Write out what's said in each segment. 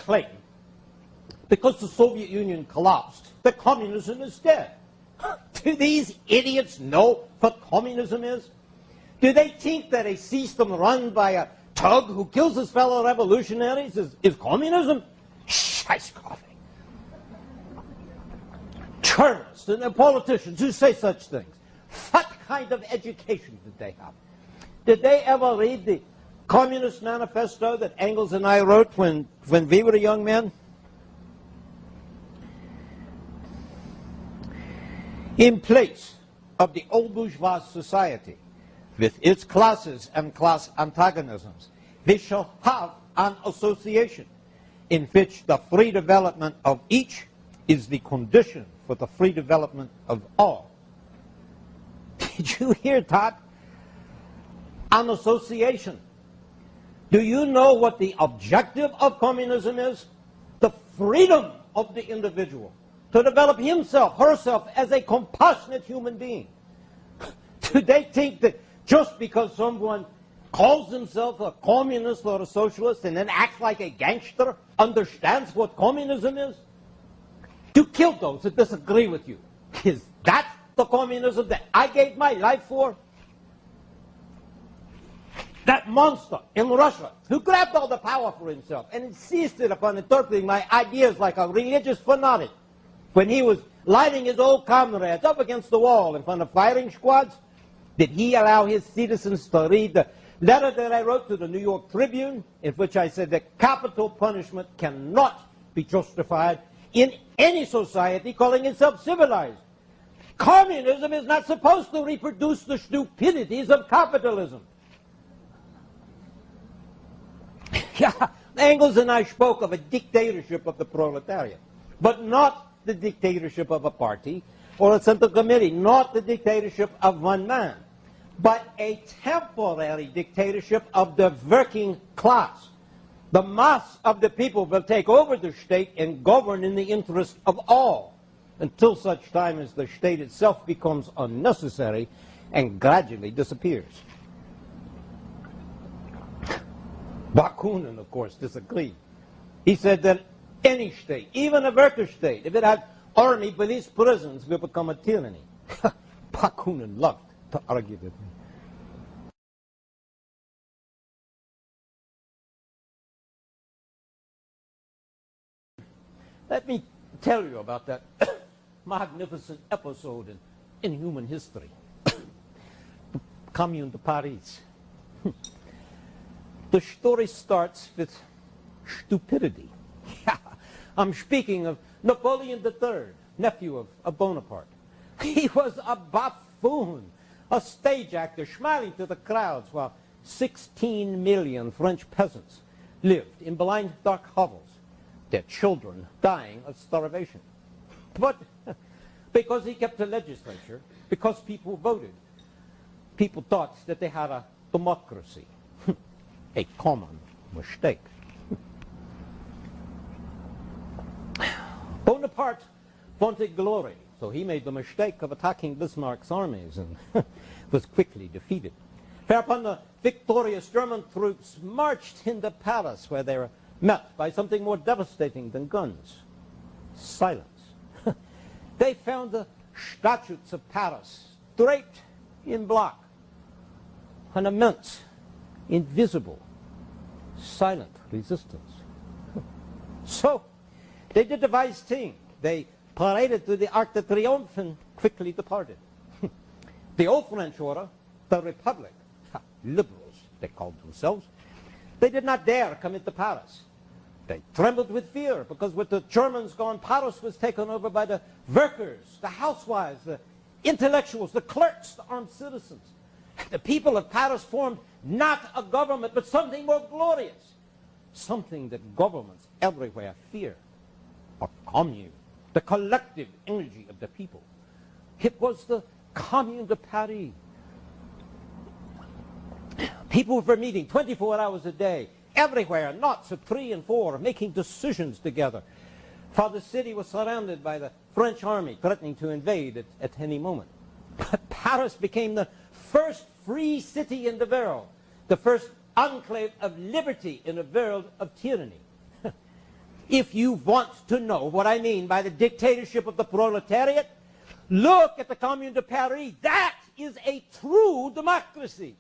claim, because the Soviet Union collapsed, that communism is dead. Do these idiots know what communism is? Do they think that a system run by a tug who kills his fellow revolutionaries is communism? Scheiß coughing. Journalists and politicians who say such things, what kind of education did they have? Did they ever read the Communist Manifesto that Engels and I wrote when we were young men? In place of the old bourgeois society, with its classes and class antagonisms, we shall have an association in which the free development of each is the condition for the free development of all. Did you hear that? An association. Do you know what the objective of communism is? The freedom of the individual to develop himself, herself, as a compassionate human being. Do they think that just because someone calls himself a communist or a socialist and then acts like a gangster, understands what communism is? To kill those that disagree with you. Is that the communism that I gave my life for? That monster in Russia who grabbed all the power for himself and insisted upon interpreting my ideas like a religious fanatic, when he was lining his old comrades up against the wall in front of firing squads, did he allow his citizens to read the letter that I wrote to the New York Tribune, in which I said that capital punishment cannot be justified in any society calling itself civilized? Communism is not supposed to reproduce the stupidities of capitalism. Yeah, Engels and I spoke of a dictatorship of the proletariat, but not the dictatorship of a party or a central committee, not the dictatorship of one man, but a temporary dictatorship of the working class. The mass of the people will take over the state and govern in the interest of all, until such time as the state itself becomes unnecessary and gradually disappears. Bakunin, of course, disagreed. He said that any state, even a worker state, if it had army, police, prisons, will become a tyranny. Bakunin loved to argue with me. Let me tell you about that magnificent episode in human history. The Commune de Paris. The story starts with stupidity. I'm speaking of Napoleon III, nephew of Bonaparte. He was a buffoon, a stage actor smiling to the crowds while 16 million French peasants lived in blind, dark hovels, their children dying of starvation. But because he kept the legislature, because people voted, people thought that they had a democracy. A common mistake. Bonaparte wanted glory, so he made the mistake of attacking Bismarck's armies and was quickly defeated. Whereupon the victorious German troops marched into Paris, where they were met by something more devastating than guns: silence. They found the statutes of Paris draped in black, an immense, invisible, silent resistance. So they did the wise thing. They paraded to the Arc de Triomphe and quickly departed. The old French order, the Republic, liberals they called themselves, they did not dare come into Paris. They trembled with fear, because with the Germans gone, Paris was taken over by the workers, the housewives, the intellectuals, the clerks, the armed citizens. The people of Paris formed not a government, but something more glorious, something that governments everywhere fear: a commune, the collective energy of the people. It was the Commune de Paris. People were meeting 24 hours a day, everywhere, knots of 3 and 4, making decisions together. For the city was surrounded by the French army, threatening to invade at any moment. But Paris became the first free city in the world, the first enclave of liberty in a world of tyranny. If you want to know what I mean by the dictatorship of the proletariat, look at the Commune de Paris. That is a true democracy.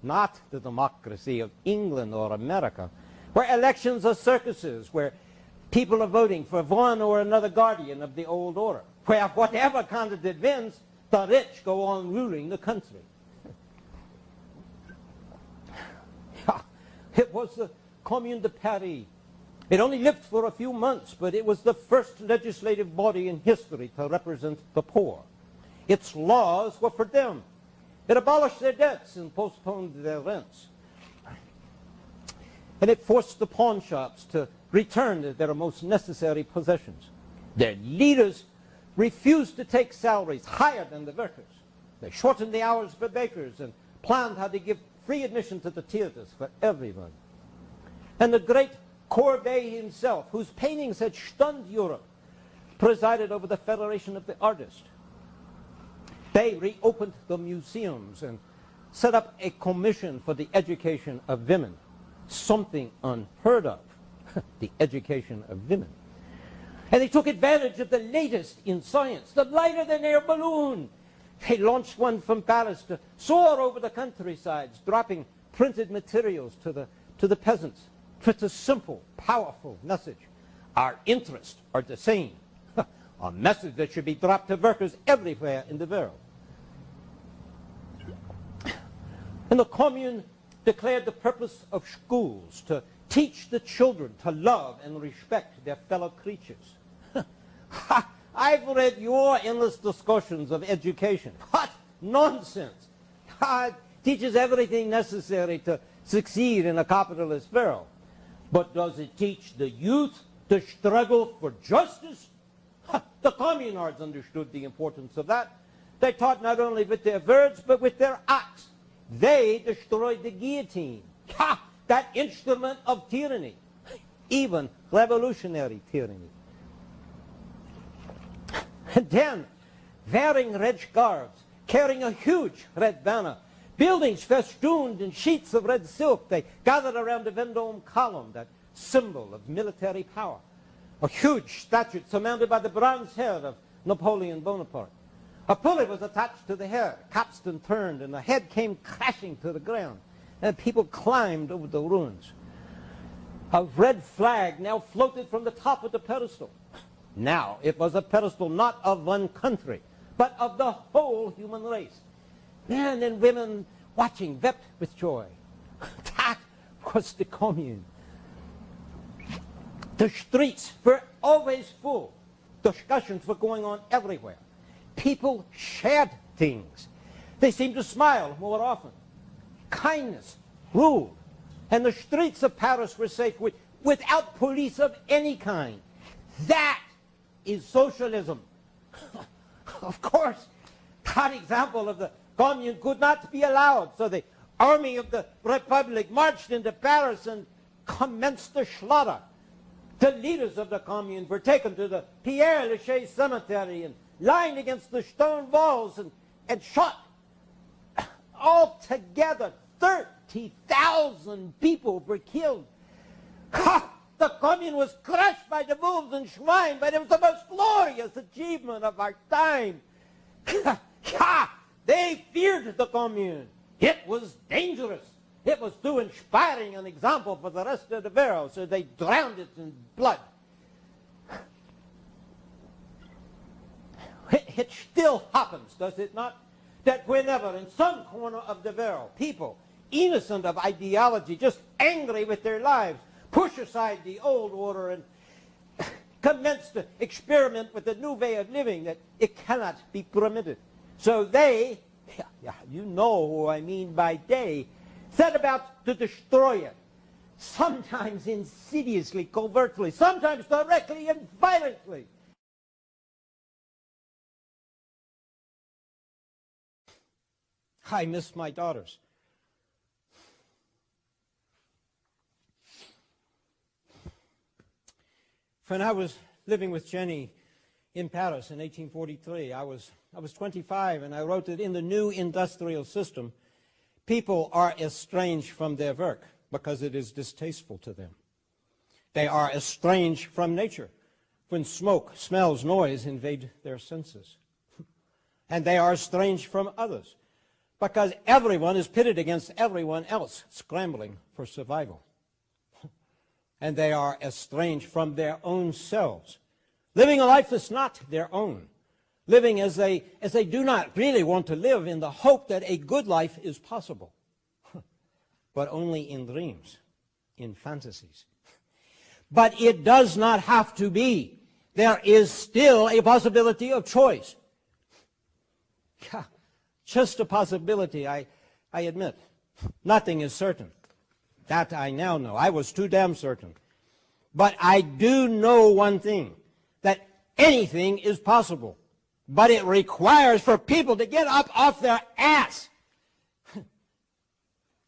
Not the democracy of England or America, where elections are circuses, where people are voting for one or another guardian of the old order, where whatever candidate wins, the rich go on ruling the country. It was the Commune de Paris. It only lived for a few months, but it was the first legislative body in history to represent the poor. Its laws were for them. It abolished their debts and postponed their rents. And it forced the pawn shops to return their most necessary possessions. Their leaders refused to take salaries higher than the workers. They shortened the hours for bakers and planned how to give free admission to the theaters for everyone. And the great Courbet himself, whose paintings had stunned Europe, presided over the Federation of the Artists. They reopened the museums and set up a commission for the education of women, something unheard of, the education of women. And they took advantage of the latest in science, the lighter-than-air balloon. They launched one from Paris to soar over the countrysides, dropping printed materials to the peasants. It's a simple, powerful message. Our interests are the same. A message that should be dropped to workers everywhere in the world. And the Commune declared the purpose of schools to teach the children to love and respect their fellow creatures. I've read your endless discussions of education. What nonsense! It teaches everything necessary to succeed in a capitalist world. But does it teach the youth to struggle for justice? The communards understood the importance of that. They taught not only with their words, but with their acts. They destroyed the guillotine, that instrument of tyranny, even revolutionary tyranny. And then, wearing red scarves, carrying a huge red banner, buildings festooned in sheets of red silk, they gathered around the Vendôme column, that symbol of military power. A huge statue surmounted by the bronze head of Napoleon Bonaparte. A pulley was attached to the head, capstan turned, and the head came crashing to the ground. And people climbed over the ruins. A red flag now floated from the top of the pedestal. Now it was a pedestal not of one country, but of the whole human race. Men and women watching wept with joy. That was the Commune. The streets were always full. Discussions were going on everywhere. People shared things. They seemed to smile more often. Kindness ruled. And the streets of Paris were safe without police of any kind. That is socialism. Of course, that example of the Commune could not be allowed. So the army of the Republic marched into Paris and commenced the slaughter. The leaders of the Commune were taken to the Père Lachaise cemetery and lined against the stone walls and shot. Altogether, 30,000 people were killed. The Commune was crushed by the wolves and swine, but it was the most glorious achievement of our time. They feared the Commune. It was dangerous. It was too inspiring an example for the rest of the world, so they drowned it in blood. It still happens, does it not, that whenever in some corner of the world people, innocent of ideology, just angry with their lives, push aside the old order and commence to experiment with a new way of living, that it cannot be permitted. So they, you know who I mean by they, set about to destroy it, sometimes insidiously, covertly, sometimes directly and violently. I miss my daughters. When I was living with Jenny in Paris in 1843, I was 25, and I wrote that in the new industrial system, people are estranged from their work because it is distasteful to them. They are estranged from nature when smoke, smells, noise invade their senses. And they are estranged from others because everyone is pitted against everyone else, scrambling for survival. And they are estranged from their own selves, living a life that's not their own, living as they do not really want to live in the hope that a good life is possible, but only in dreams, in fantasies. But it does not have to be. There is still a possibility of choice. Just a possibility, I admit. Nothing is certain. That I now know. I was too damn certain. But I do know one thing, that anything is possible. But it requires for people to get up off their ass.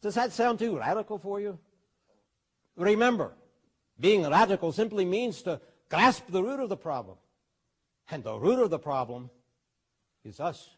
Does that sound too radical for you? Remember, being radical simply means to grasp the root of the problem. And the root of the problem is us.